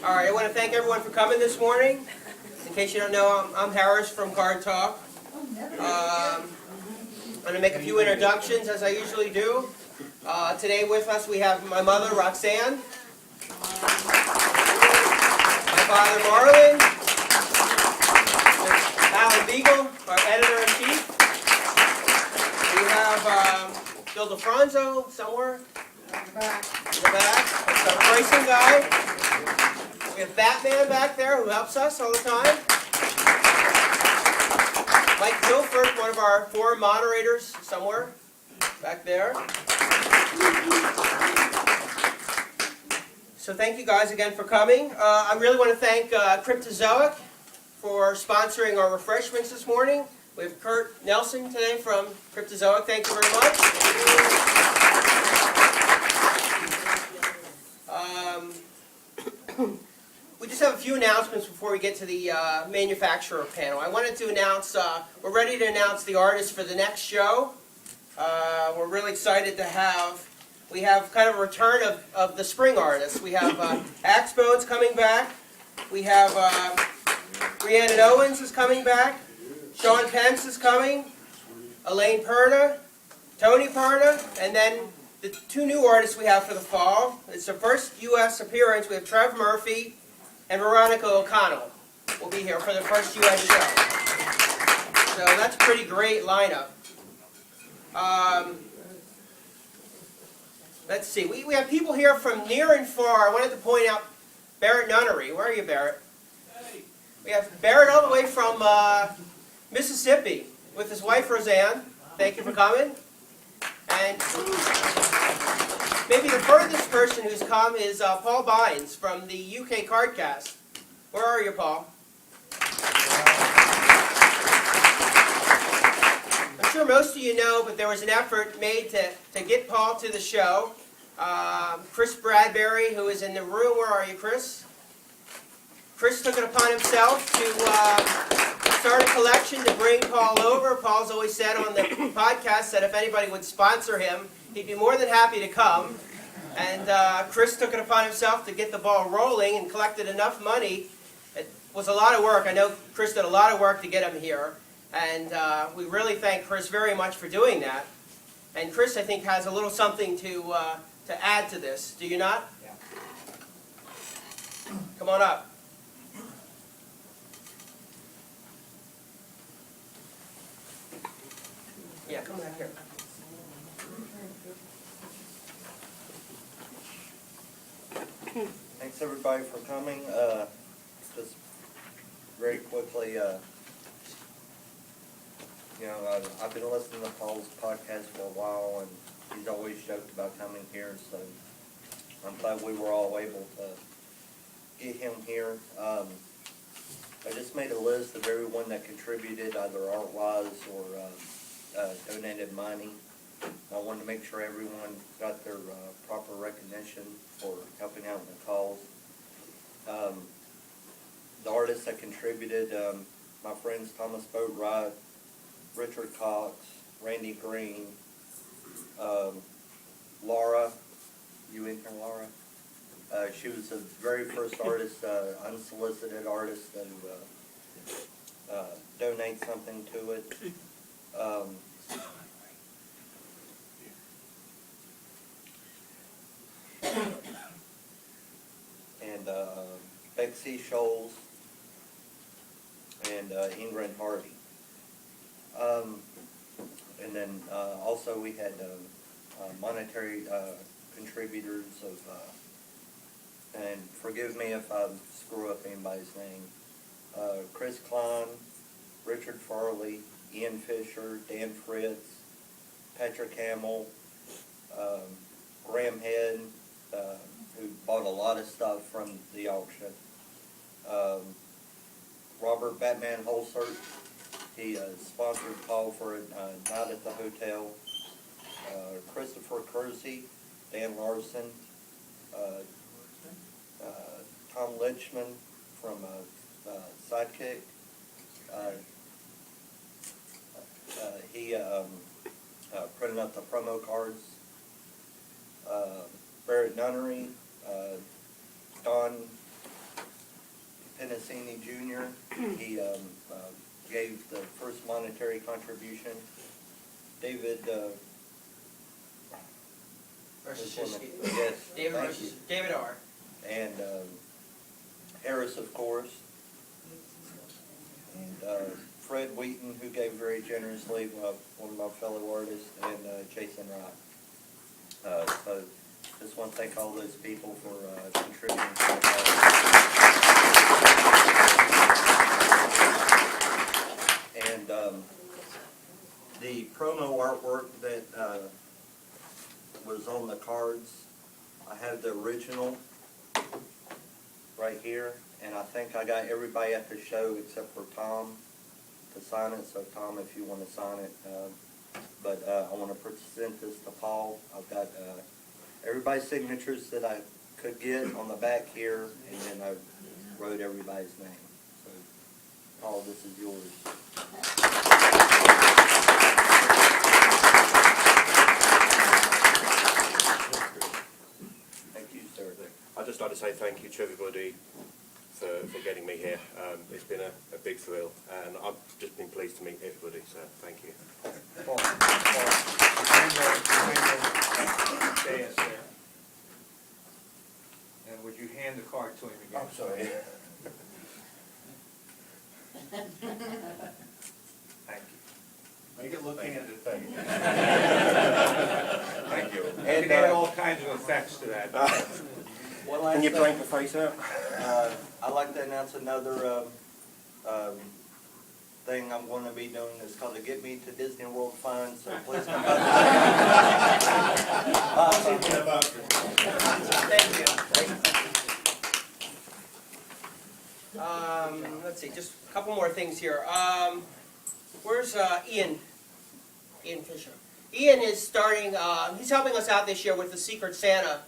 All right, I want to thank everyone for coming this morning. In case you don't know, I'm Harris from Card Talk. I'm going to make a few introductions as I usually do. Today with us we have my mother, Roxanne, my father, Marlon, Alan Biegel, our editor-in-chief. We have Bill DeFranzo somewhere in the back. That's our pricing guy. We have Batman back there who helps us all the time. Mike Guilford, one of our forum moderators somewhere back there. So thank you guys again for coming. I really want to thank Cryptozoic for sponsoring our refreshments this morning. We have Kurt Nelson today from Cryptozoic. Thank you very much. We just have a few announcements before we get to the manufacturer panel. I wanted to announce, we're ready to announce the artists for the next show. We're really excited to we have kind of a return of the spring artists. We have Axe Bones coming back. We have Rhiannon Owens is coming back. Sean Pence is coming. Elaine Perna, Tony Perna, and then the two new artists we have for the fall. It's the first U.S. appearance. We have Trev Murphy and Veronica O'Connell will be here for the first U.S. show. So that's a pretty great lineup. Let's see. We have people here from near and far. I wanted to point out Barrett Nunnery. Where are you, Barrett? Hey. We have Barrett all the way from Mississippi with his wife, Roseanne. Thank you for coming. And maybe the furthest person who's come is Paul Bynes from the UK Cardcast. Where are you, Paul? I'm sure most of you know, but there was an effort made to get Paul to the show. Chris Bradberry, who is in the room. Where are you, Chris? Chris took it upon himself to start a collection to bring Paul over. Paul's always said on the podcast that if anybody would sponsor him, he'd be more than happy to come. And Chris took it upon himself to get the ball rolling and collected enough money. It was a lot of work. I know Chris did a lot of work to get him here. And we really thank Chris very much for doing that. And Chris, I think, has a little something to add to this. Do you not? Yeah. Come on up. Yeah, come back here. Thanks everybody for coming. Just very quickly, I've been listening to Paul's podcast for a while, and he's always joked about coming here, so I'm glad we were all able to get him here. I just made a list of everyone that contributed, either art-wise or donated money. I wanted to make sure everyone got their proper recognition for helping out in the cause. The artists that contributed, my friends Thomas Boatwright, Richard Cox, Randy Green, Laura, you in here, Laura? She was the very first artist, unsolicited artist, to donate something to it. And Bexy Scholes and Ingrid Harvey. And then also we had monetary contributors of, and forgive me if I screw up anybody's name, Chris Klein, Richard Farley, Ian Fisher, Dan Fritz, Patrick Hamill, Graham Head, who bought a lot of stuff from the auction, Robert Batman Holsert, he sponsored Paul for a night at the hotel, Christopher Kersey, Dan Larson, Tom Lichman from SideKick. He printed out the promo cards. Barrett Nunnery, Don CECE Jr. He gave the first monetary contribution. David, yes, thank you. David R. And Harris, of course. And Fred Wheaton, who gave very generously, one of my fellow artists, and Jason Wright. So just want to thank all those people for contributing to the cause. And the promo artwork that was on the cards, I have the original right here, and I think I got everybody at the show except for Tom to sign it. So Tom, if you want to sign it, but I want to present this to Paul. I've got everybody's signatures that I could get on the back here, and then I wrote everybody's name. So Paul, this is yours. Thank you, sir. I'd just like to say thank you to everybody for getting me here. It's been a big thrill, and I've just been pleased to meet everybody, so thank you. Paul. Dais there. And would you hand the card to him again? I'm sorry. Thank you. Make it look handed. Thank you. And, And add all kinds of effects to that. One last Can you thing. blank the face out? I'd like to announce another thing I'm going to be doing. It's called the Get Me to Disney World Fund, so please come by. Thank you. Let's see, just a couple more things here. Where's Ian? Ian Fisher. Ian is starting, he's helping us out this year with the Secret Santa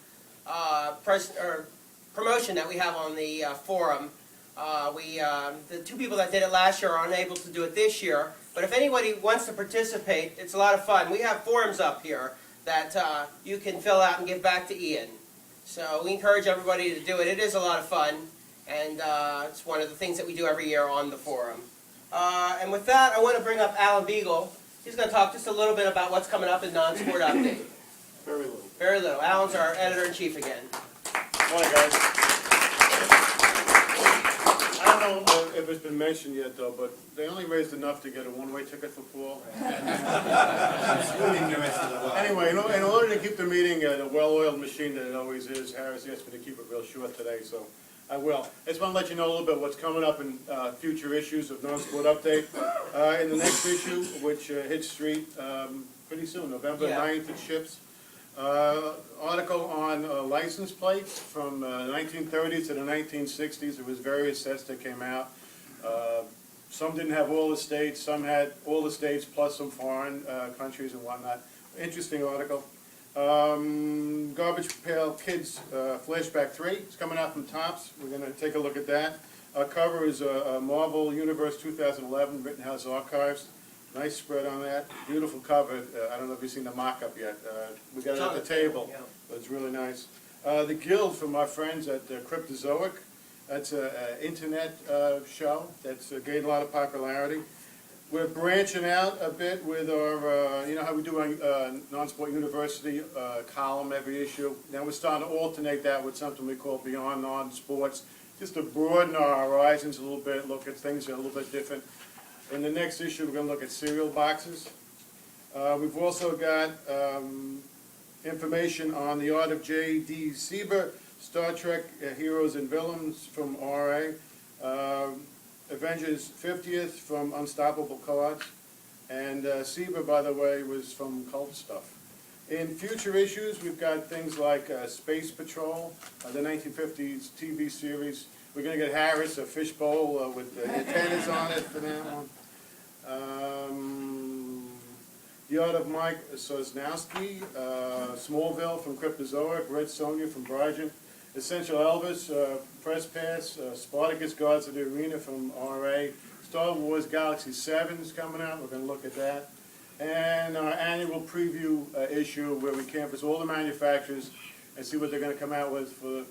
promotion that we have on the forum. The two people that did it last year are unable to do it this year, but if anybody wants to participate, it's a lot of fun. We have forms up here that you can fill out and give back to Ian. So we encourage everybody to do it. It is a lot of fun, and it's one of the things that we do every year on the forum. And with that, I want to bring up Alan Biegel. He's going to talk just a little bit about what's coming up in Non-Sport Update. Very little. Very little. Alan's our editor-in-chief again. Morning, guys. I don't know if it's been mentioned yet, though, but they only raised enough to get a one-way ticket for Paul. Anyway, in order to keep the meeting a well-oiled machine that it always is, Harris asked me to keep it real short today, so I will. I just want to let you know a little bit what's coming up in future issues of Non-Sport Update. In the next issue, which hits Street pretty soon, November 9th, it ships. Article on license plates from the 1930s to the 1960s. There was various sets that came out. Some didn't have all the states, some had all the states plus some foreign countries and whatnot. Interesting article. Garbage Pail Kids Flashback 3 is coming out from Topps. We're going to take a look at that. Our cover is Marvel Universe 2011 Rittenhouse Archives. Nice spread on that. Beautiful cover. I don't know if you've seen the mock-up yet. We got it at the table, but it's really nice. The Guild from our friends at Cryptozoic. That's an internet show that's gained a lot of popularity. We're branching out a bit with our, you know how we do our Non-Sport University column every issue. Now we're starting to alternate that with something we call Beyond Non-Sports, just to broaden our horizons a little bit, look at things that are a little bit different. In the next issue, we're going to look at cereal boxes. We've also got information on the art of J.D. Sieber, Star Trek Heroes and Villains from RA, Avengers 50th from Unstoppable Cards, and Sieber, by the way, was from Cult Stuff. In future issues, we've got things like Space Patrol, the 1950s TV series. We're going to get Harris a fishbowl with the antennas on it for that one. The Art of Mike Sosnowski, Smallville from Cryptozoic, Red Sonja from Bryant, Essential Elvis, Press Pass, Spartacus Guards of the Arena from RA, Star Wars Galaxy 7 is coming out, we're going to look at that, and our annual preview issue where we canvass all the manufacturers and see what they're going to come out with for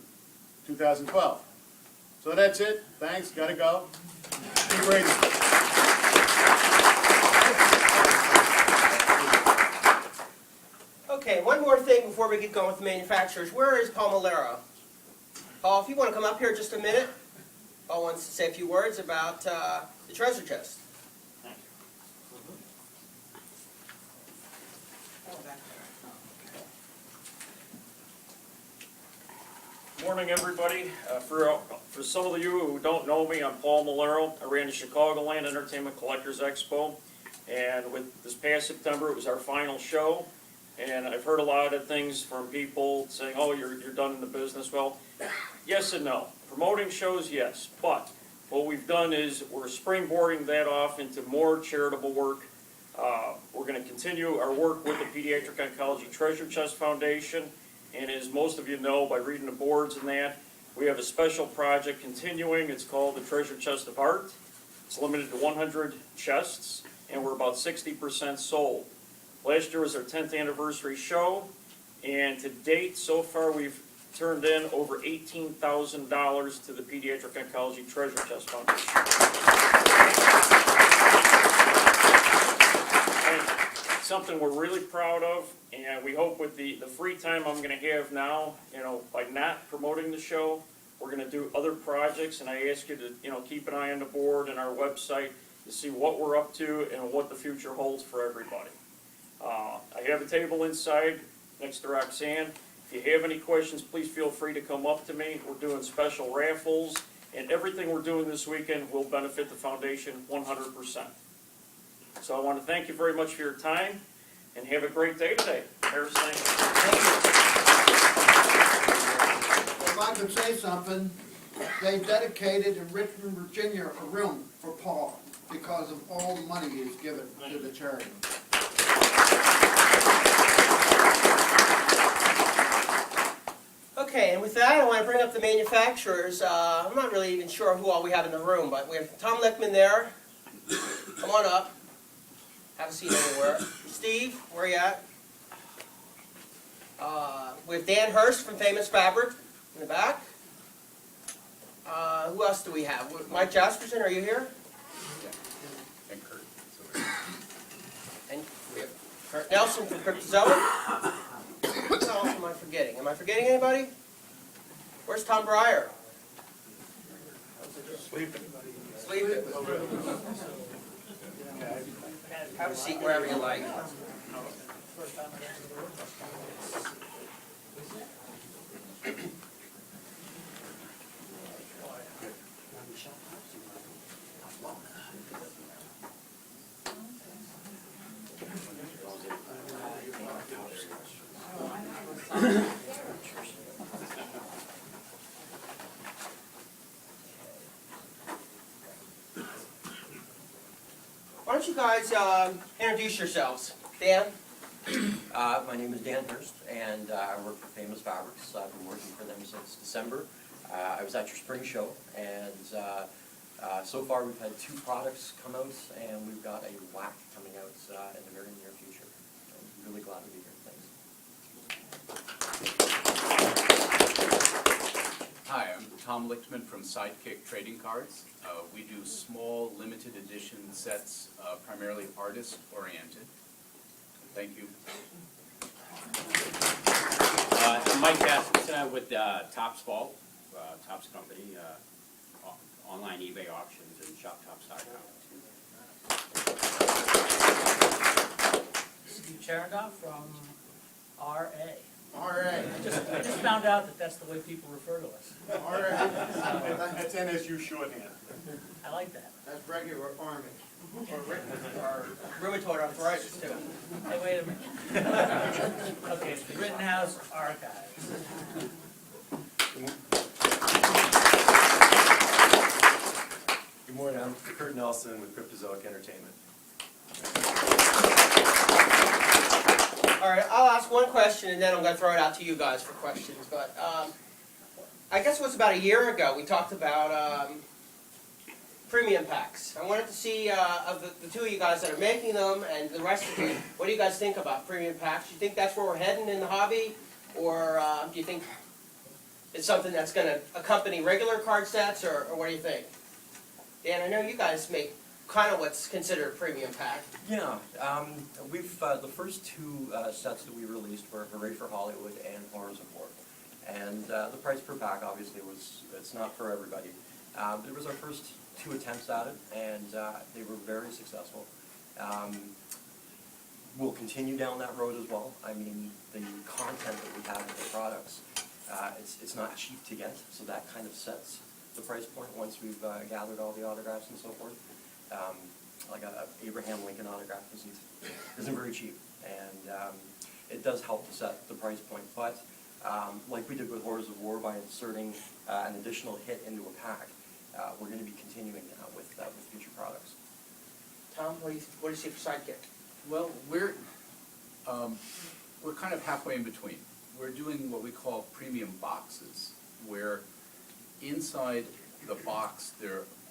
2012. So that's it. Thanks. Gotta go. Keep reading. Okay, one more thing before we get going with the manufacturers. Where is Paul Maiellaro? Paul, if you want to come up here just a minute. Paul wants to say a few words about the treasure chest. Morning, everybody. For some of you who don't know me, I'm Paul Maiellaro. I ran the Chicagoland Entertainment Collectors Expo, and with this past September, it was our final show. And I've heard a lot of things from people saying, "Oh, you're done in the business." Well, yes and no. Promoting shows, yes, but what we've done is we're springboarding that off into more charitable work. We're going to continue our work with the Pediatric Oncology Treasure Chest Foundation. And as most of you know by reading the boards and that, we have a special project continuing. It's called the Treasure Chest of Art. It's limited to 100 chests, and we're about 60% sold. Last year was our 10th anniversary show, and to date, so far, we've turned in over $18,000 to the Pediatric Oncology Treasure Chest Foundation. Something we're really proud of, and we hope with the free time I'm going to have now, by not promoting the show, we're going to do other projects, and I ask you to, keep an eye on the board and our website to see what we're up to and what the future holds for everybody. I have a table inside next to Roxanne. If you have any questions, please feel free to come up to me. We're doing special raffles, and everything we're doing this weekend will benefit the foundation 100%. So I want to thank you very much for your time, and have a great day today. Harris, thank you. If I could say something, they dedicated in Richmond, Virginia, a room for Paul because of all the money he's given to the charity. Okay, and with that, I want to bring up the manufacturers. I'm not really even sure who all we have in the room, but we have Tom Lichtman there. Come on up. Have a seat anywhere. Steve, where you at? We have Dan Hurst from Famous Fabric in the back. Who else do we have? Mike Jasperson, are you here? And Kurt. And we have Kurt Nelson from Cryptozoic. What else am I forgetting? Am I forgetting anybody? Where's Tom Breyer? Sleeping. Sleeping. Have a seat wherever you like. Why don't you guys introduce yourselves? Dan? My name is Dan Hurst, and I work for Famous Fabrics. I've been working for them since December. I was at your spring show, and so far we've had 2 products come out, and we've got a whack coming out in the very near future. I'm really glad to be here. Thanks. Hi, I'm Tom Lichtman from SideKick Trading Cards. We do small, limited edition sets, primarily artist-oriented. Thank you. I'm Mike Jasperson with Topps Vault, Topps Company, online eBay auctions and ShopTops.com. Steve Chernigoff from RA. RA. I just found out that that's the way people refer to us. RA. That's NSU shorthand. I like that. That's regular Army. Or rheumatoid arthritis, too. Hey, wait a minute. Okay, it's the Rittenhouse Archives. Good morning, I'm Kurt Nelson with Cryptozoic Entertainment. All right, I'll ask one question, and then I'm going to throw it out to you guys for questions. But I guess it was about a year ago we talked about premium packs. I wanted to see of the 2 of you guys that are making them and the rest of you, what do you guys think about premium packs? Do you think that's where we're heading in the hobby, or do you think it's something that's gonna accompany regular card sets, or what do you think? Dan, I know you guys make kind of what's considered a premium pack. Yeah, we've, the first two sets that we released were Hooray for Hollywood and Horrors of War. And the price per pack obviously it's not for everybody. It was our first 2 attempts at it, and they were very successful. We'll continue down that road as well. I mean, the content that we have in the products, it's not cheap to get, so that kind of sets the price point once we've gathered all the autographs and so forth. Like a Abraham Lincoln autograph isn't very cheap, and it does help to set the price point. But like we did with Horrors of War, by inserting an additional hit into a pack, we're going to be continuing that with future products. Tom, what do you see for SideKick? Well, we're kind of halfway in between. We're doing what we call premium boxes, where inside the box,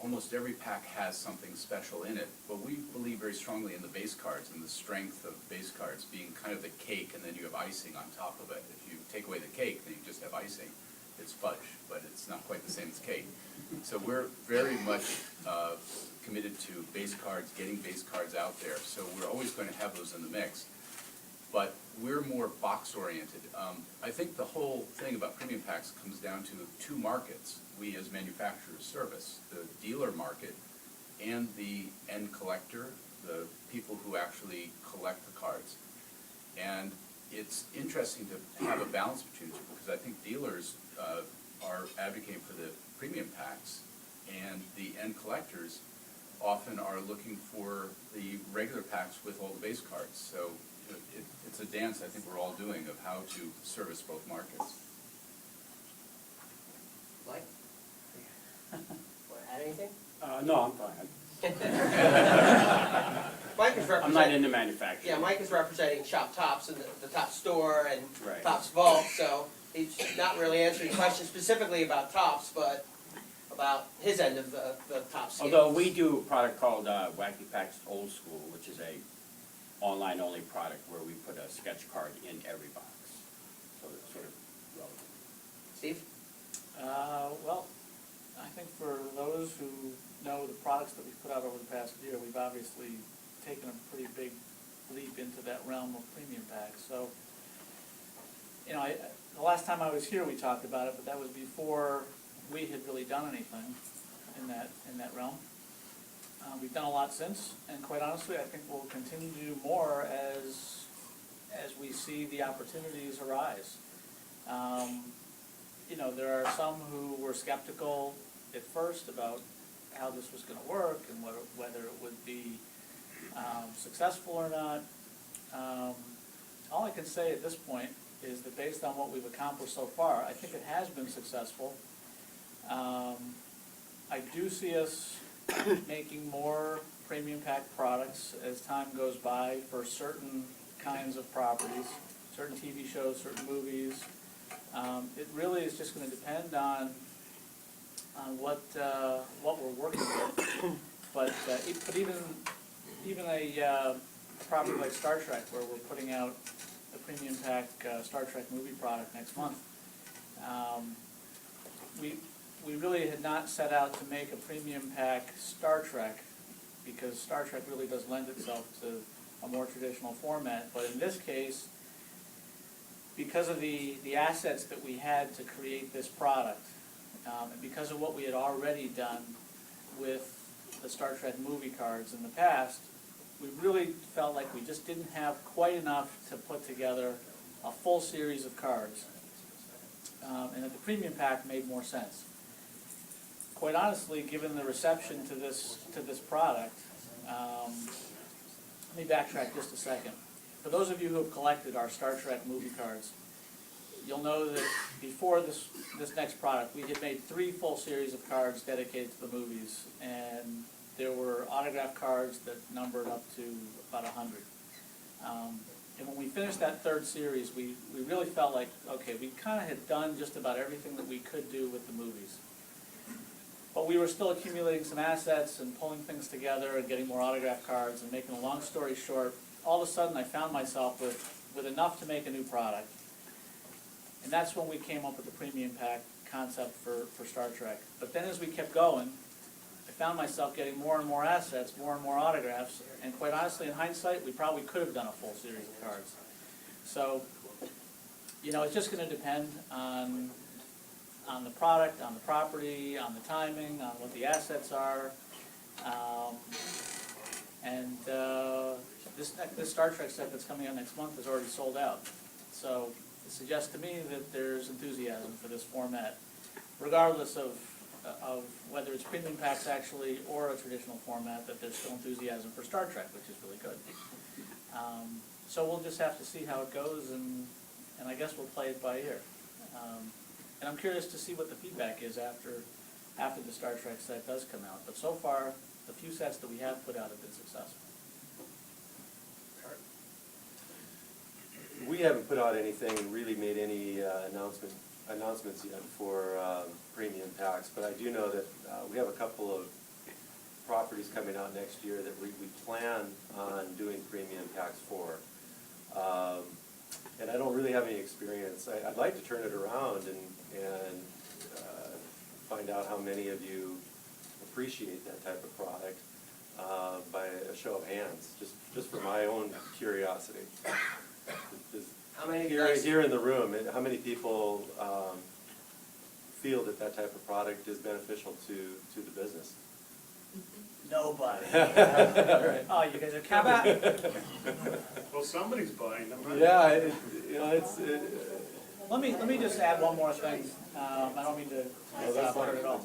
almost every pack has something special in it, but we believe very strongly in the base cards and the strength of base cards being kind of the cake, and then you have icing on top of it. If you take away the cake, then you just have icing. It's fudge, but it's not quite the same as cake. So we're very much committed to base cards, getting base cards out there, so we're always going to have those in the mix. But we're more box-oriented. I think the whole thing about premium packs comes down to 2 markets we as manufacturers service: the dealer market and the end collector, the people who actually collect the cards. And it's interesting to have a balance between the two, because I think dealers are advocating for the premium packs, and the end collectors often are looking for the regular packs with all the base cards. So it's a dance I think we're all doing of how to service both markets. Mike? Want to add anything? No, I'm fine. Mike is representing. I'm not into manufacturing. Yeah, Mike is representing Shop Tops and the Top Store and Right. Tops Vault, so he's not really answering questions specifically about Tops, but about his end of the top scale. Although we do a product called Wacky Packs Old School, which is a online-only product where we put a sketch card in every box. So it's sort of relevant. Steve? Well, I think for those who know the products that we've put out over the past year, we've obviously taken a pretty big leap into that realm of premium packs. So, you know, the last time I was here we talked about it, but that was before we had really done anything in that realm. We've done a lot since, and quite honestly, I think we'll continue to do more as we see the opportunities arise. You know, there are some who were skeptical at first about how this was going to work and whether it would be successful or not. All I can say at this point is that based on what we've accomplished so far, I think it has been successful. I do see us making more premium pack products as time goes by for certain kinds of properties, certain TV shows, certain movies. It really is just going to depend on what we're working with. But even a property like Star Trek, where we're putting out a premium pack Star Trek movie product next month, we really had not set out to make a premium pack Star Trek, because Star Trek really does lend itself to a more traditional format. But in this case, because of the assets that we had to create this product, and because of what we had already done with the Star Trek movie cards in the past, we really felt like we just didn't have quite enough to put together a full series of cards, and that the premium pack made more sense. Quite honestly, given the reception to this product, let me backtrack just a second. For those of you who have collected our Star Trek movie cards, you'll know that before this next product, we had made 3 full series of cards dedicated to the movies, and there were autograph cards that numbered up to about 100. And when we finished that 3rd series, we really felt like, okay, we kind of had done just about everything that we could do with the movies. But we were still accumulating some assets and pulling things together and getting more autograph cards, and making a long story short, all of a sudden I found myself with enough to make a new product. And that's when we came up with the premium pack concept for Star Trek. But then as we kept going, I found myself getting more and more assets, more and more autographs, and quite honestly, in hindsight, we probably could have done a full series of cards. So, you know, it's just gonna depend on the product, on the property, on the timing, on what the assets are. This Star Trek set that's coming out next month is already sold out. So it suggests to me that there's enthusiasm for this format, regardless of whether it's premium packs actually or a traditional format, that there's still enthusiasm for Star Trek, which is really good. So we'll just have to see how it goes, and I guess we'll play it by ear. And I'm curious to see what the feedback is after the Star Trek set does come out. But so far, the few sets that we have put out have been successful. We haven't put out anything and really made any announcements yet for premium packs, but I do know that we have a couple of properties coming out next year that we plan on doing premium packs for. And I don't really have any experience. I'd like to turn it around and find out how many of you appreciate that type of product by a show of hands, just for my own curiosity. How many Here in the room, how many people feel that that type of product is beneficial to the business? Nobody. Right. Oh, you guys are kidding. Well, somebody's buying them, right? Yeah, Let me just add one more thing. I don't mean to put it at all.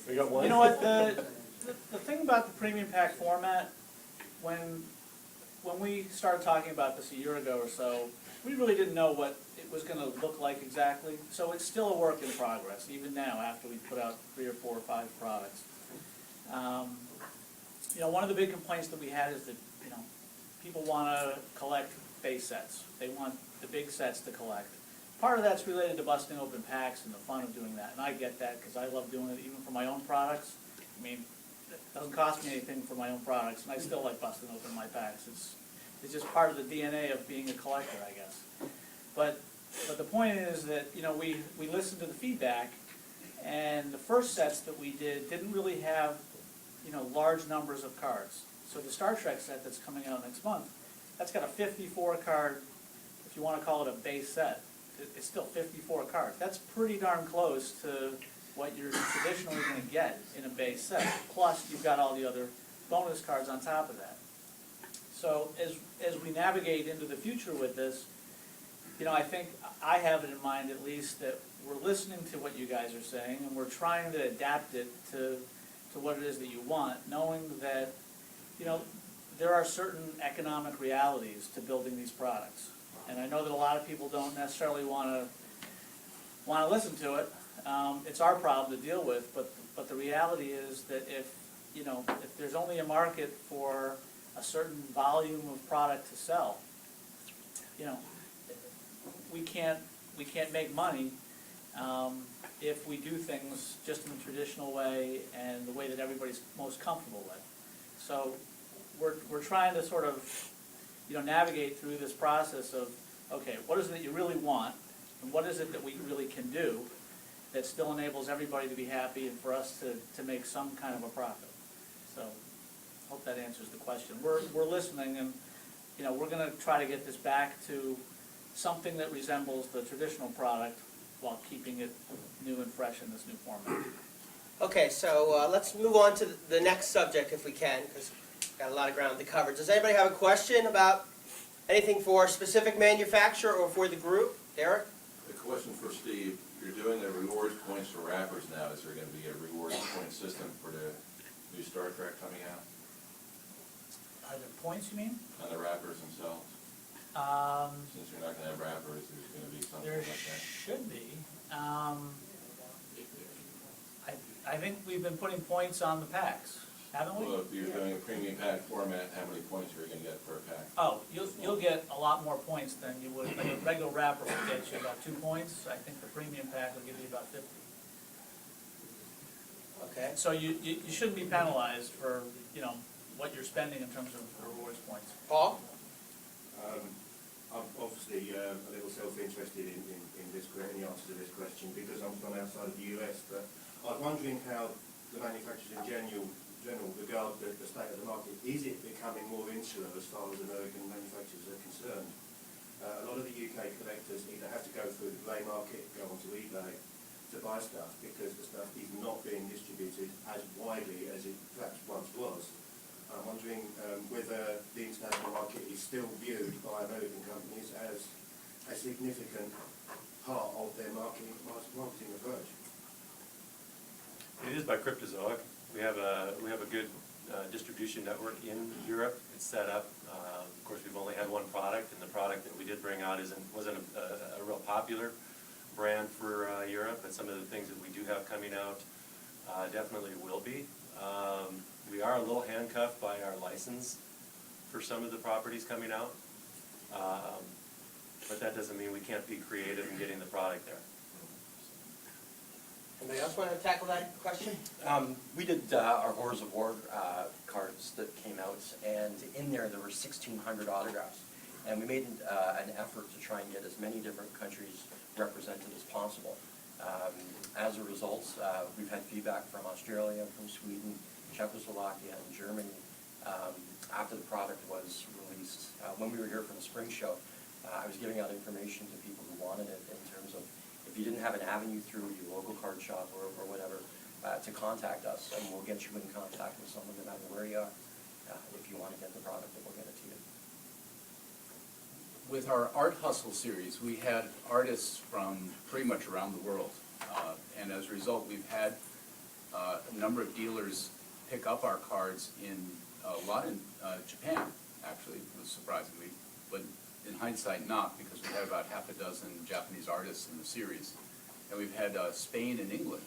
we got one. You know what, the thing about the premium pack format, when we started talking about this a year ago or so, we really didn't know what it was gonna look like exactly. So it's still a work in progress, even now, after we've put out 3 or 4 or 5 products. You know, one of the big complaints that we had is that, you know, people wanna collect base sets. They want the big sets to collect. Part of that's related to busting open packs and the fun of doing that, and I get that, because I love doing it even for my own products. I mean, it doesn't cost me anything for my own products, and I still like busting open my packs. It's just part of the DNA of being a collector, I guess. But the point is that, you know, we listened to the feedback, and the first sets that we did didn't really have, you know, large numbers of cards. So the Star Trek set that's coming out next month, that's got a 54 card, if you want to call it a base set. It's still 54 cards. That's pretty darn close to what you're traditionally going to get in a base set. Plus, you've got all the other bonus cards on top of that. So as we navigate into the future with this, you know, I think I have it in mind at least that we're listening to what you guys are saying, and we're trying to adapt it to what it is that you want, knowing that, you know, there are certain economic realities to building these products. And I know that a lot of people don't necessarily want to listen to it. It's our problem to deal with, but the reality is that if there's only a market for a certain volume of product to sell, you know, we can't make money if we do things just in the traditional way and the way that everybody's most comfortable with. So we're trying to sort of, you know, navigate through this process of, okay, what is it that you really want, and what is it that we really can do that still enables everybody to be happy and for us to make some kind of a profit. So hope that answers the question. We're listening, and, you know, we're going to try to get this back to something that resembles the traditional product while keeping it new and fresh in this new format. Okay, so let's move on to the next subject if we can, because we've got a lot of ground to cover. Does anybody have a question about anything for a specific manufacturer or for the group? Derek? A question for Steve. You're doing the rewards points for rappers now. Is there going to be a rewards point system for the new Star Trek coming out? Are there points, you mean? On the rappers themselves? Since you're not going to have rappers, there's going to be something There like that. should be. I think we've been putting points on the packs, haven't we? Well, if you're doing a premium pack format, how many points are you going to get per pack? Oh, you'll get a lot more points than you would. Like a regular wrapper will get you about 2 points. I think the premium pack will give you about 50. Okay. So you shouldn't be penalized for, you know, what you're spending in terms of rewards points. Paul? I'm obviously a little self-interested in this Rittenhouse question because I'm from outside of the US, but I'm wondering how the manufacturers in general regard the state of the market. Is it becoming more insular as far as American manufacturers are concerned? A lot of the UK collectors either have to go through the grey market, go onto eBay to buy stuff because the stuff is not being distributed as widely as it perhaps once was. I'm wondering whether the international market is still viewed by American companies as a significant part of their marketing approach. It is by Cryptozoic. We have a good distribution network in Europe. It's set up. Of course, we've only had one product, and the product that we did bring out wasn't a real popular brand for Europe. But some of the things that we do have coming out definitely will be. We are a little handcuffed by our license for some of the properties coming out, but that doesn't mean we can't be creative in getting the product there. Anybody else want to tackle that question? We did our Horrors of War cards that came out, and in there were 1,600 autographs. And we made an effort to try and get as many different countries represented as possible. As a result, we've had feedback from Australia, from Sweden, Czechoslovakia, and Germany after the product was released. When we were here for the spring show, I was giving out information to people who wanted it in terms of if you didn't have an avenue through your local card shop or whatever, to contact us, and we'll get you in contact with someone no matter where you are. If you want to get the product, then we'll get it to you. With our Art Hustle series, we had artists from pretty much around the world. And as a result, we've had a number of dealers pick up our cards a lot in Japan, actually, was surprisingly, but in hindsight not, because we had about half a dozen Japanese artists in the series. And we've had Spain and England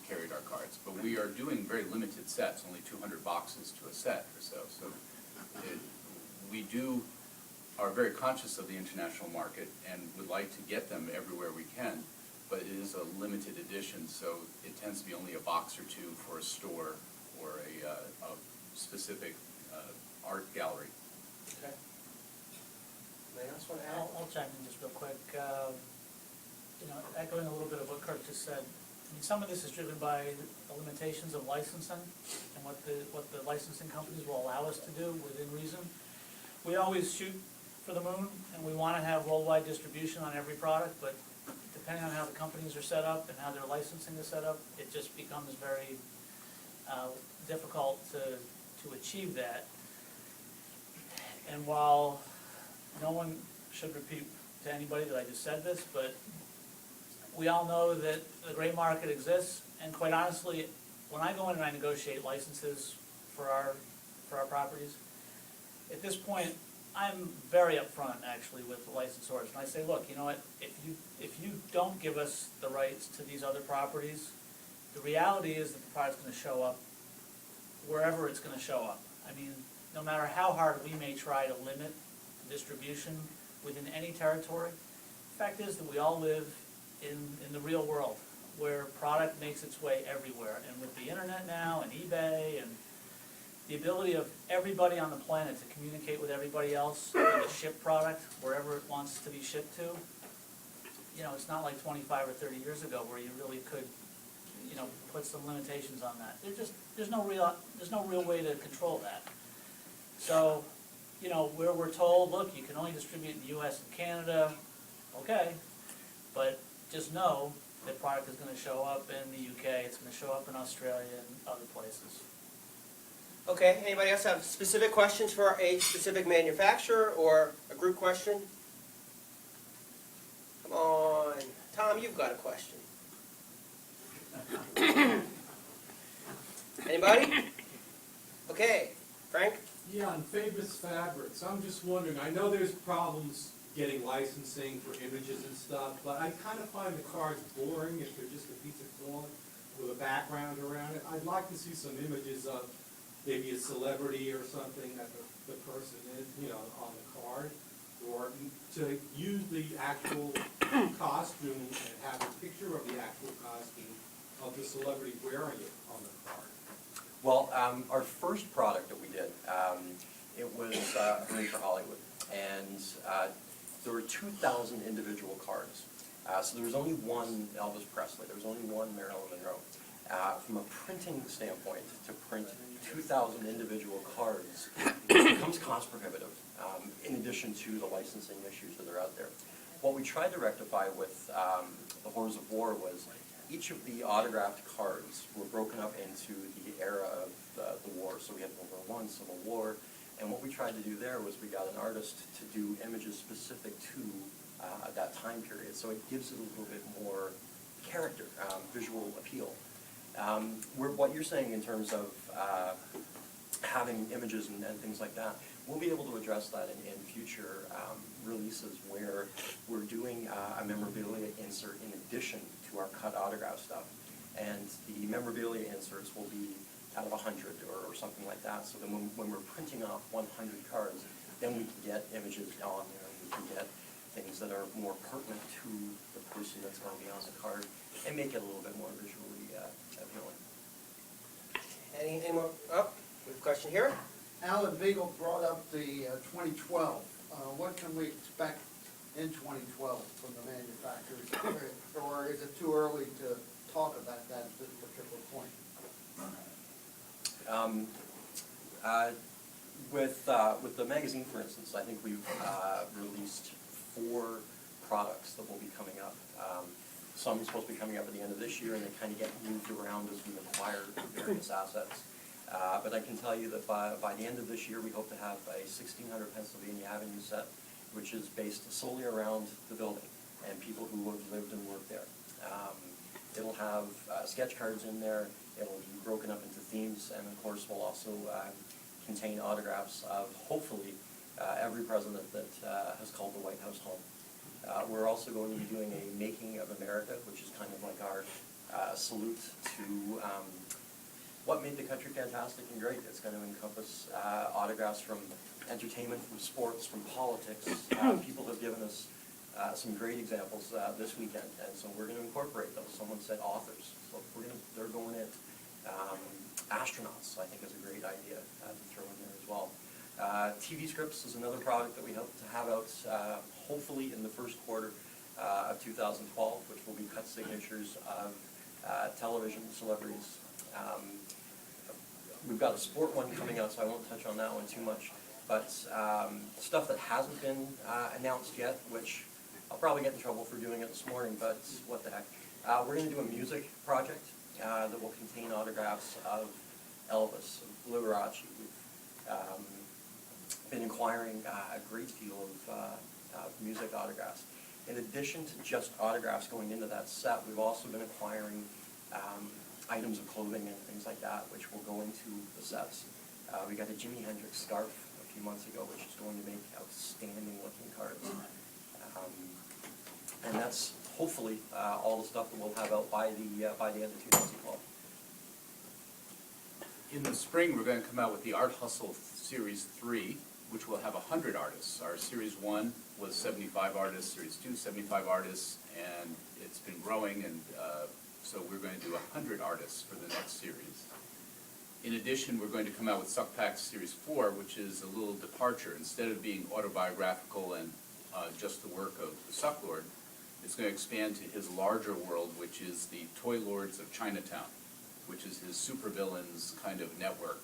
carried our cards, but we are doing very limited sets, only 200 boxes to a set or so. So we are very conscious of the international market and would like to get them everywhere we can, but it is a limited edition, so it tends to be only a box or two for a store or a specific art gallery. Okay. Anybody else want to add? I'll chime in just real quick. Echoing a little bit of what Kurt just said, I mean, some of this is driven by the limitations of licensing and what the licensing companies will allow us to do within reason. We always shoot for the moon, and we want to have worldwide distribution on every product, but depending on how the companies are set up and how their licensing is set up, it just becomes very difficult to achieve that. And while no one should repeat to anybody that I just said this, but we all know that the gray market exists, and quite honestly, when I go in and I negotiate licenses for our properties, at this point, I'm very upfront actually with the licensors, and I say, look, you know what, if you don't give us the rights to these other properties, the reality is that the product's going to show up wherever it's going to show up. I mean, no matter how hard we may try to limit distribution within any territory, the fact is that we all live in the real world where product makes its way everywhere. And with the internet now and eBay and the ability of everybody on the planet to communicate with everybody else and to ship product wherever it wants to be shipped to, it's not like 25 or 30 years ago where you really could, put some limitations on that. There's no real way to control that. So, where we're told, look, you can only distribute in the U.S. and Canada, okay, but just know that product is going to show up in the UK, it's going to show up in Australia and other places. Okay, anybody else have specific questions for a specific manufacturer or a group question? Come on, Tom, you've got a question. Anybody? Okay, Frank? Yeah, on Famous Fabrics, I'm just wondering, I know there's problems getting licensing for images and stuff, but I kind of find the cards boring if they're just a piece of cloth with a background around it. I'd like to see some images of maybe a celebrity or something that the person is, on the card, or to use the actual costume and have a picture of the actual costume of the celebrity wearing it on the card. Well, our first product that we did, it was Hooray for Hollywood, and there were 2,000 individual cards. So there was only one Elvis Presley, there was only one Marilyn Monroe. From a printing standpoint, to print 2,000 individual cards becomes cost prohibitive, in addition to the licensing issues that are out there. What we tried to rectify with the Horrors of War was each of the autographed cards were broken up into the era of the war. So we had World War I, Civil War, and what we tried to do there was we got an artist to do images specific to that time period. So it gives it a little bit more character, visual appeal. What you're saying in terms of having images and things like that, we'll be able to address that in future releases where we're doing a memorabilia insert in addition to our cut autograph stuff. And the memorabilia inserts will be out of 100 or something like that. So then when we're printing off 100 cards, then we can get images on there, and we can get things that are more pertinent to the person that's going to be on the card and make it a little bit more visually appealing. Any more? Oh, we have a question here. Alan Biegel brought up the 2012. What can we expect in 2012 from the manufacturers? Or is it too early to talk about that at this particular point? With the magazine, for instance, I think we've released 4 products that will be coming up. Some are supposed to be coming up at the end of this year, and they kind of get moved around as we acquire various assets. But I can tell you that by the end of this year, we hope to have a 1600 Pennsylvania Avenue set, which is based solely around the building and people who have lived and worked there. It'll have sketch cards in there. It'll be broken up into themes, and of course, will also contain autographs of hopefully every president that has called the White House home. We're also going to be doing a Making of America, which is kind of like our salute to what made the country fantastic and great. It's going to encompass autographs from entertainment, from sports, from politics. People have given us some great examples this weekend, and so we're going to incorporate those. Someone said authors, so they're going in. Astronauts, I think, is a great idea to throw in there as well. TV scripts is another product that we hope to have out hopefully in the first quarter of 2012, which will be cut signatures of television celebrities. We've got a sport one coming out, so I won't touch on that one too much. But stuff that hasn't been announced yet, which I'll probably get in trouble for doing it this morning, but what the heck. We're going to do a music project that will contain autographs of Elvis, of Liberace. We've been acquiring a great deal of music autographs. In addition to just autographs going into that set, we've also been acquiring items of clothing and things like that, which will go into the sets. We got a Jimi Hendrix scarf a few months ago, which is going to make outstanding looking cards. And that's hopefully all the stuff that we'll have out by the end of 2012. In the spring, we're going to come out with the Art Hustle Series 3, which will have 100 artists. Our Series 1 was 75 artists, Series 2, 75 artists, and it's been growing, and so we're going to do 100 artists for the next series. In addition, we're going to come out with Suck Pack Series 4, which is a little departure. Instead of being autobiographical and just the work of the Suck Lord, it's going to expand to his larger world, which is the Toy Lords of Chinatown, which is his supervillains kind of network.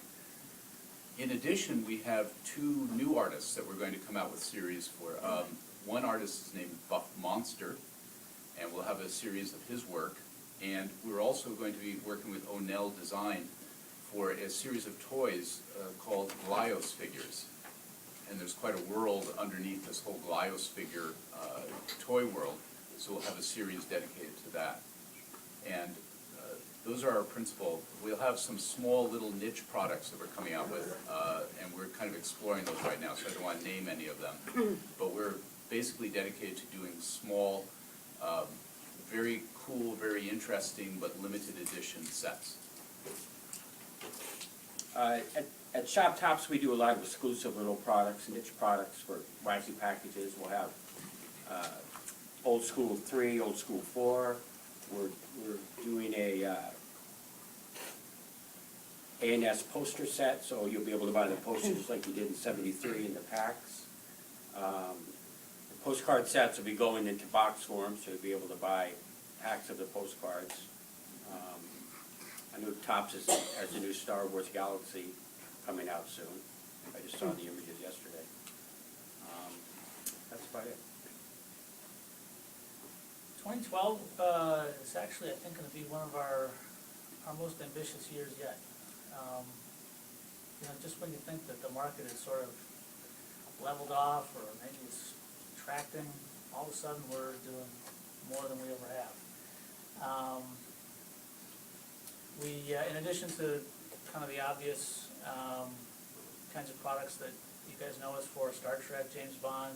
In addition, we have 2 new artists that we're going to come out with series for. One artist is named Buff Monster, and we'll have a series of his work. And we're also going to be working with O'Neill Design for a series of toys called Glyos figures. And there's quite a world underneath this whole Glyos figure toy world, so we'll have a series dedicated to that. And those are our principal. We'll have some small little niche products that we're coming out with, and we're kind of exploring those right now, so I don't want to name any of them. But we're basically dedicated to doing small, very cool, very interesting, but limited edition sets. At Shop Tops, we do a lot of exclusive little products, niche products for wacky packages. We'll have Old School 3, Old School 4. We're doing a A&S poster set, so you'll be able to buy the posters like you did in '73 in the packs. postcard sets will be going into box form, so you'll be able to buy packs of the postcards. I know Topps has a new Star Wars Galaxy coming out soon. I just saw the images yesterday. That's about it. 2012 is actually, I think, going to be one of our most ambitious years yet. You know, just when you think that the market is sort of leveled off, or maybe it's contracting, all of a sudden we're doing more than we ever have. In addition to kind of the obvious kinds of products that you guys know us for, Star Trek, James Bond,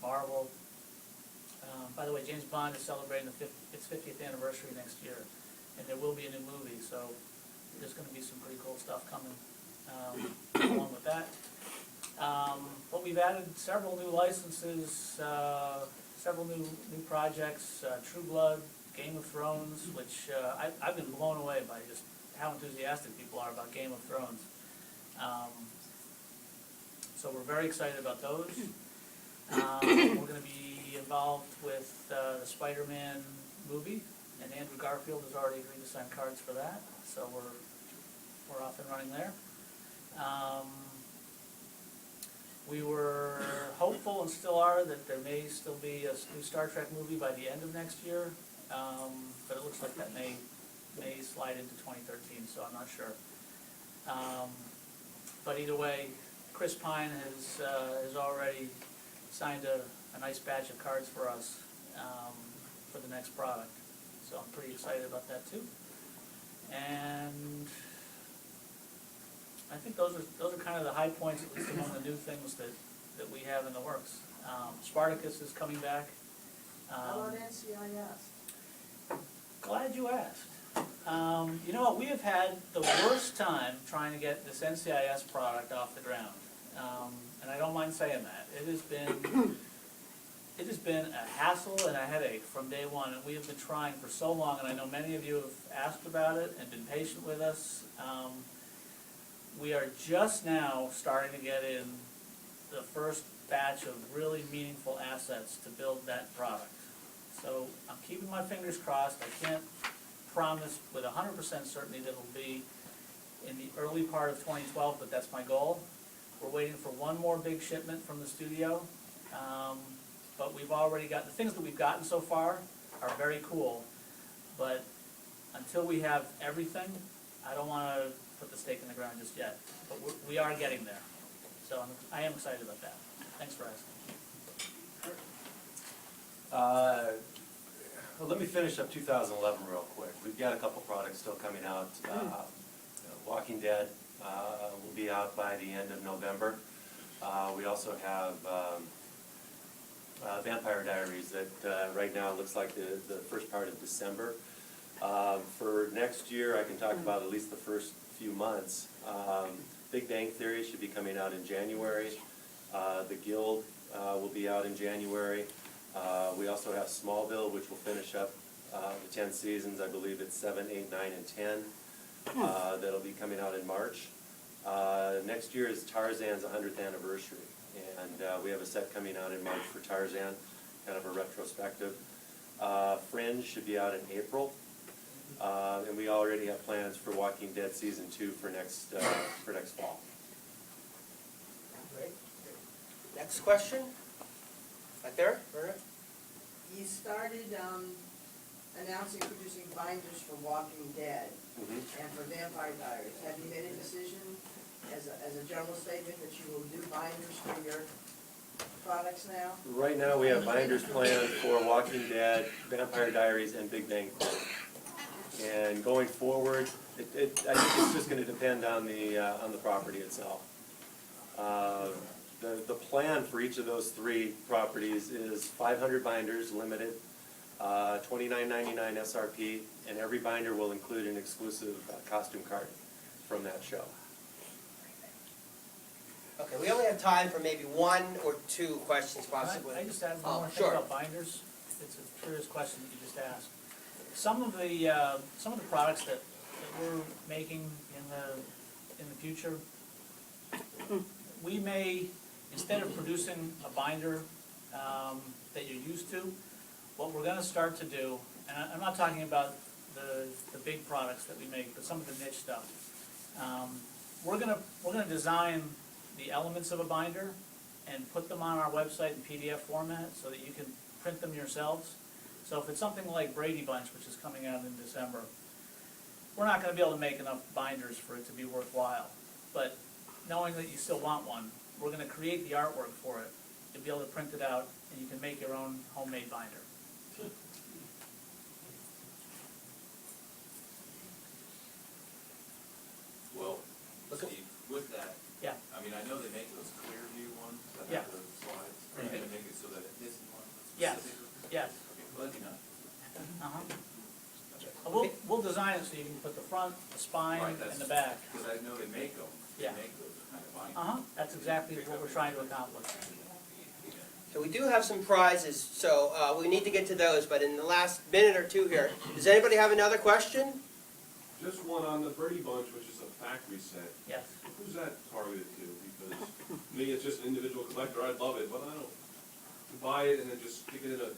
Marvel. By the way, James Bond is celebrating its 50th anniversary next year, and there will be a new movie, so there's going to be some pretty cool stuff coming along with that. But we've added several new licenses, several new projects, True Blood, Game of Thrones, which I've been blown away by just how enthusiastic people are about Game of Thrones. So we're very excited about those. We're going to be involved with the Spider-Man movie, and Andrew Garfield has already agreed to sign cards for that, so we're off and running there. We were hopeful, and still are, that there may still be a new Star Trek movie by the end of next year, but it looks like that may slide into 2013, so I'm not sure. But either way, Chris Pine has already signed a nice batch of cards for us for the next product, so I'm pretty excited about that too. And I think those are kind of the high points, at least among the new things that we have in the works. Spartacus is coming back. How about NCIS? Glad you asked. You know what, we have had the worst time trying to get this NCIS product off the ground. And I don't mind saying that. It has been a hassle and a headache from day one, and we have been trying for so long, and I know many of you have asked about it and been patient with us. We are just now starting to get in the first batch of really meaningful assets to build that product. So I'm keeping my fingers crossed. I can't promise with 100% certainty that it'll be in the early part of 2012, but that's my goal. We're waiting for one more big shipment from the studio, but we've already got, the things that we've gotten so far are very cool, but until we have everything, I don't want to put the stake in the ground just yet, but we are getting there. So I am excited about that. Thanks for asking. Well, let me finish up 2011 real quick. We've got a couple products still coming out. Walking Dead will be out by the end of November. We also have Vampire Diaries that right now looks like the first part of December. For next year, I can talk about at least the first few months. Big Bang Theory should be coming out in January. The Guild will be out in January. We also have Smallville, which will finish up the 10 seasons. I believe it's 7, 8, 9, and 10. That'll be coming out in March. Next year is Tarzan's 100th anniversary, and we have a set coming out in March for Tarzan, kind of a retrospective. Fringe should be out in April, and we already have plans for Walking Dead Season 2 for next fall. Great. Next question? Right there, Verna? You started announcing producing binders for Walking Dead and for Vampire Diaries. Have you made a decision as a general statement that you will do binders for your products now? Right now, we have binders planned for Walking Dead, Vampire Diaries, and Big Bang Theory. And going forward, I think it's just going to depend on the property itself. The plan for each of those three properties is 500 binders, limited, $29.99 SRP, and every binder will include an exclusive costume card from that show. Okay, we only have time for maybe one or two questions possibly. I just add one more thing sure. about binders. It's a curious question that you just asked. Some of the products that we're making in the future, we may instead of producing a binder that you're used to, what we're gonna start to do, and I'm not talking about the big products that we make, but some of the niche stuff. We're gonna design the elements of a binder and put them on our website in PDF format so that you can print them yourselves. So if it's something like Brady Bunch, which is coming out in December, we're not gonna be able to make enough binders for it to be worthwhile. But knowing that you still want one, we're gonna create the artwork for it. You'll be able to print it out and you can make your own homemade binder. Well, Steve, with that, Yeah. I mean, I know they make those clear view ones that Yeah. have the slides. Are you gonna make it so that it isn't one? Yes, yes. Okay, well, that'd be nice. We'll design it so you can put the front, the spine, Right, and that's- the back. Because I know they make them. Yeah. They make those kind of bindings. That's exactly what we're trying to accomplish. So we do have some prizes, so we need to get to those, but in the last minute or two here, does anybody have another question? Just one on the Brady Bunch, which is a factory set. Yes. Who's that targeted to? Because me, it's just an individual collector, I love it, but I don't buy it and then just stick it in a,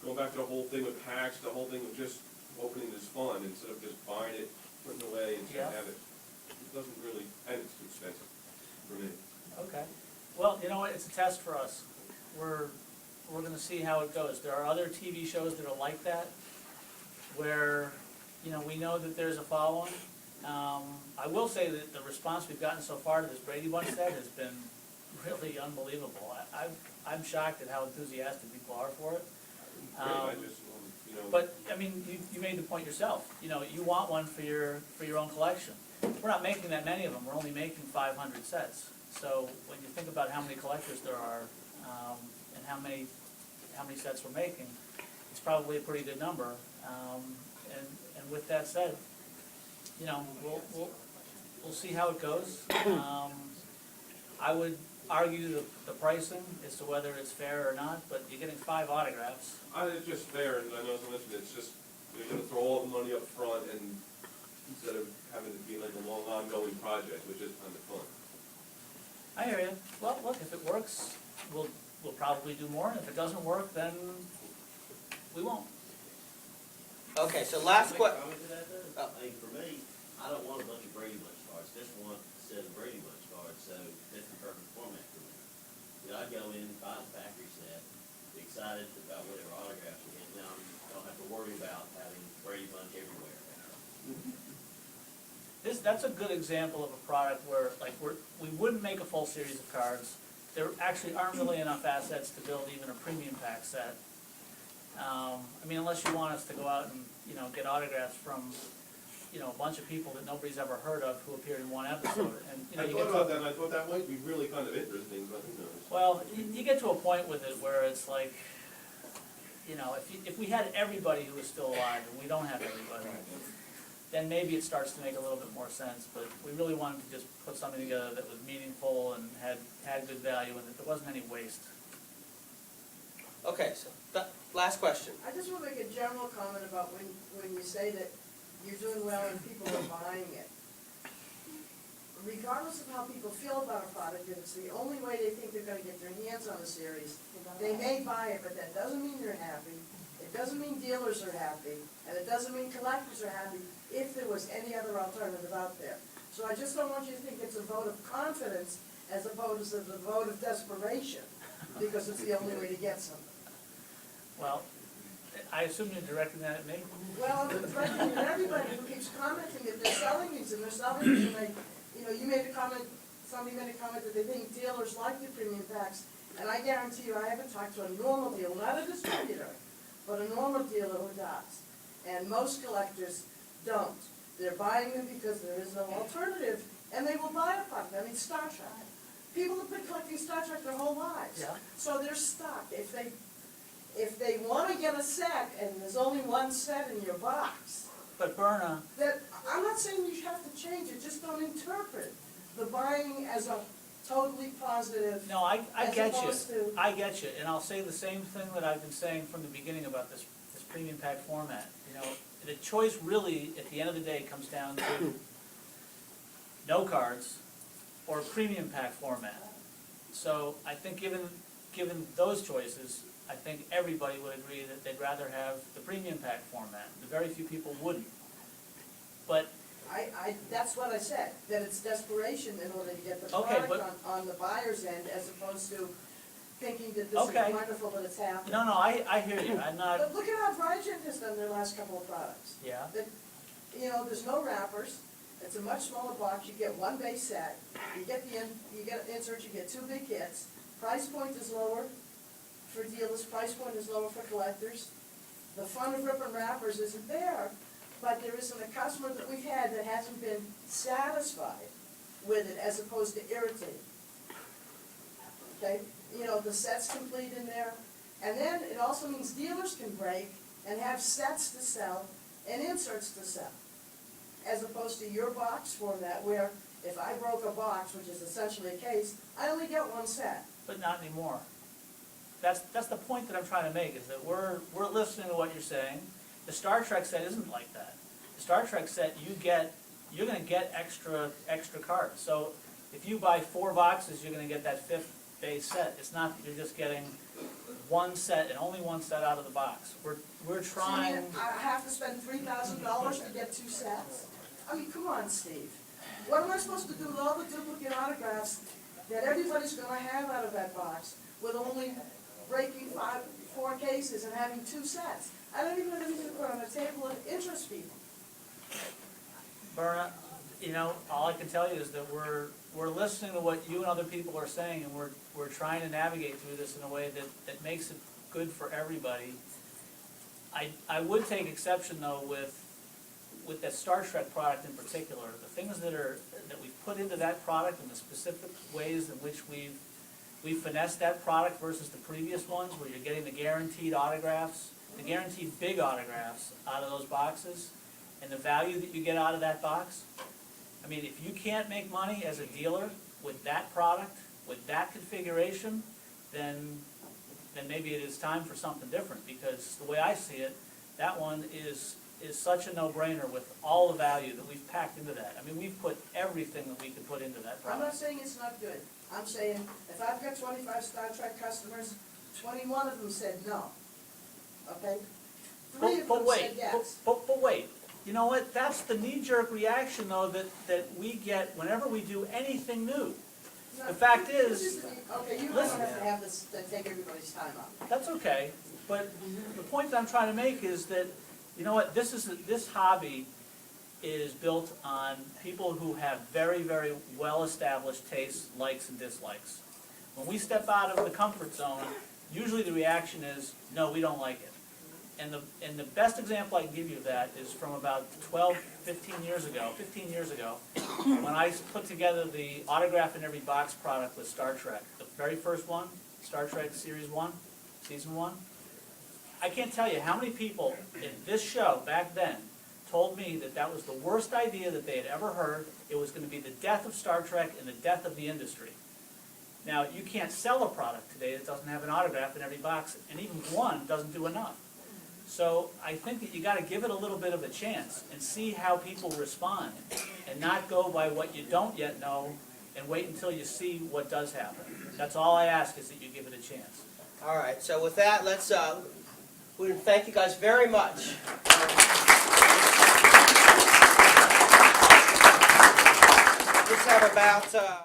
going back to the whole thing with packs, the whole thing of just opening is fun, instead of just buying it, putting it away, and just Yeah. have it. It doesn't really, and it's too expensive for me. Okay. Well, you know what, it's a test for us. We're gonna see how it goes. There are other TV shows that are like that, where, you know, we know that there's a following. I will say that the response we've gotten so far to this Brady Bunch set has been really unbelievable. I'm shocked at how enthusiastic people are for it. I just, you know. But, I mean, you made the point yourself, you know, you want one for your own collection. We're not making that many of them, we're only making 500 sets. So when you think about how many collectors there are, and how many sets we're making, it's probably a pretty good number. And with that said, you know, we'll see how it goes. I would argue the pricing as to whether it's fair or not, but you're getting 5 autographs. It's just fair, and I know as I mentioned, it's just, you're gonna throw all the money up front, and instead of having it be like a long ongoing project, which is kind of fun. I hear you. Well, look, if it works, we'll probably do more, and if it doesn't work, then we won't. Okay, so last Can I question. make a comment to that, though? Oh. I mean, for me, I don't want a bunch of Brady Bunch cards, just want a set of Brady Bunch cards, so that's the perfect format for me. Then I'd go in, buy the factory set, be excited about whatever autographs we get, now I don't have to worry about having Brady Bunch everywhere. That's a good example of a product where, like, we wouldn't make a full series of cards. There actually aren't really enough assets to build even a premium pack set. I mean, unless you want us to go out and, you know, get autographs from, you know, a bunch of people that nobody's ever heard of who appeared in one episode. And, you know, I you thought get to about that, and I thought that might be really kind of interesting, but who knows? Well, you get to a point with it where it's like, you know, if we had everybody who was still alive, and we don't have everybody, then maybe it starts to make a little bit more sense. But we really wanted to just put something together that was meaningful and had good value, and that there wasn't any waste. Okay, so last question. I just want to make a general comment about when you say that you're doing well and people are buying it. Regardless of how people feel about a product, if it's the only way they think they're going to get their hands on a series, they may buy it, but that doesn't mean they're happy. It doesn't mean dealers are happy, and it doesn't mean collectors are happy if there was any other alternative out there. So I just don't want you to think it's a vote of confidence as opposed to the vote of desperation, because it's the only way to get something. Well, I assume you're directing that at me? Well, I'm directing it at everybody who keeps commenting that they're selling these, and they're selling these, and they, you know, you made a comment, somebody made a comment that they think dealers like the premium packs, and I guarantee you, I haven't talked to a normal dealer, not a distributor, but a normal dealer who does. And most collectors don't. They're buying them because there is no alternative, and they will buy a product. I mean, Star Trek. People have been collecting Star Trek their whole lives. Yeah. So they're stuck. If they want to get a set, and there's only one set in your box, But Berna, that, I'm not saying you have to change it, just don't interpret the buying as a totally positive. no, I as get you. opposed to- I get you, and I'll say the same thing that I've been saying from the beginning about this premium pack format. You know, the choice really, at the end of the day, comes down to no cards or premium pack format. So I think given those choices, I think everybody would agree that they'd rather have the premium pack format. The very few people wouldn't. But that's what I said, that it's desperation in order to get the Okay, product on the buyer's end, as opposed to thinking that this Okay. is wonderful that it's happening. no, I hear you. I'm not. But look at how Bryant has done their last couple of products. Yeah. You know, there's no wrappers, it's a much smaller box, you get one base set, you get inserts, you get two big kits, price point is lower for dealers, price point is lower for collectors. The fun of ripping wrappers isn't there, but there isn't a customer that we've had that hasn't been satisfied with it as opposed to irritated. Okay, you know, the set's complete in there, and then it also means dealers can break and have sets to sell and inserts to sell, as opposed to your box format where if I broke a box, which is essentially a case, I only get one set. But not anymore. That's the point that I'm trying to make, is that we're listening to what you're saying. The Star Trek set isn't like that. The Star Trek set, you're gonna get extra cards. So if you buy 4 boxes, you're gonna get that 5th base set. It's not that you're just getting one set and only one set out of the box. We're trying. So I have to spend $3,000 to get 2 sets? I mean, come on, Steve. What am I supposed to do with all the duplicate autographs that everybody's gonna have out of that box with only breaking 4 cases and having 2 sets? I don't even have anything to put on the table and interest people. Berna, you know, all I can tell you is that we're listening to what you and other people are saying, and we're trying to navigate through this in a way that makes it good for everybody. I would take exception though with that Star Trek product in particular. The things that we've put into that product and the specific ways in which we've finessed that product versus the previous ones, where you're getting the guaranteed autographs, the guaranteed big autographs out of those boxes, and the value that you get out of that box. I mean, if you can't make money as a dealer with that product, with that configuration, then maybe it is time for something different, because the way I see it, that one is such a no-brainer with all the value that we've packed into that. I mean, we've put everything that we could put into that I'm not product. saying it's not good. I'm saying if I've got 25 Star Trek customers, 21 of them said no. Okay? 3 of them said yes. But wait, you know what? That's the knee-jerk reaction, though, that we get whenever we do anything new. The fact is, Okay, you don't listen. have to have this, take everybody's time up. That's okay, but the point that I'm trying to make is that, you know what, this hobby is built on people who have very, very well-established tastes, likes, and dislikes. When we step out of the comfort zone, usually the reaction is, no, we don't like it. And the best example I can give you of that is from about 15 years ago, when I put together the autograph in every box product with Star Trek. The very first one, Star Trek Series 1, Season 1. I can't tell you how many people in this show back then told me that that was the worst idea that they had ever heard. It was going to be the death of Star Trek and the death of the industry. Now, you can't sell a product today that doesn't have an autograph in every box, and even one doesn't do enough. So I think that you got to give it a little bit of a chance and see how people respond, and not go by what you don't yet know and wait until you see what does happen. That's all I ask, is that you give it a chance. All right, so with that, let's we thank you guys very much. Let's have about